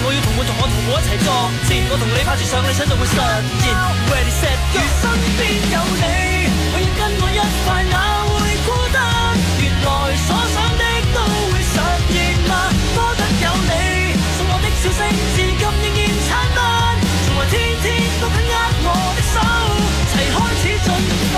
我要同我同我一齊作戰，我同你拍住上，你想就會實現。Ready set go， 身邊有你，永遠跟我一塊，哪會孤單？原來所想的都會實現嗎？多得有你，送我的笑聲，至今仍然燦爛，從來天天都緊握我的手，齊開始進發。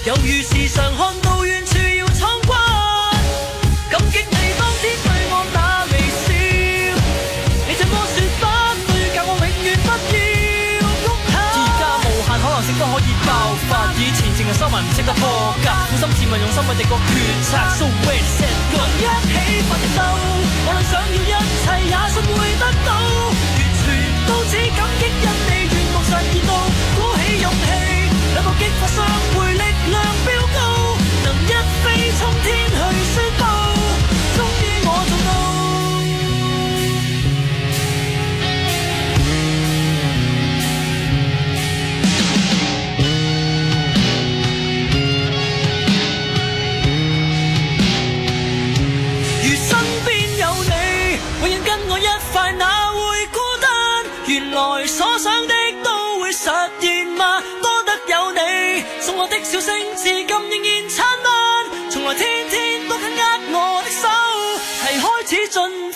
猶如時常看到遠處要闖關，感激你當天對我那微笑，你這麼說不對，教我永遠不要喐下。而家無限可能性都可以爆發，以前淨係收埋唔識得破格，苦心自問用心為敵國決策。So ready set go， 一起奮鬥，無論想要一切也信會得到，完全都只感激因你願望實現到，鼓起勇氣，兩個激發相會力量飆高，能一飛衝天去宣佈，終於我做到。如身邊有你，永遠跟我一塊，哪會孤單？原來所想的都會實現嗎？多得有你，送我的笑聲，至今仍然燦爛，從來天天都緊握我的手，係開始進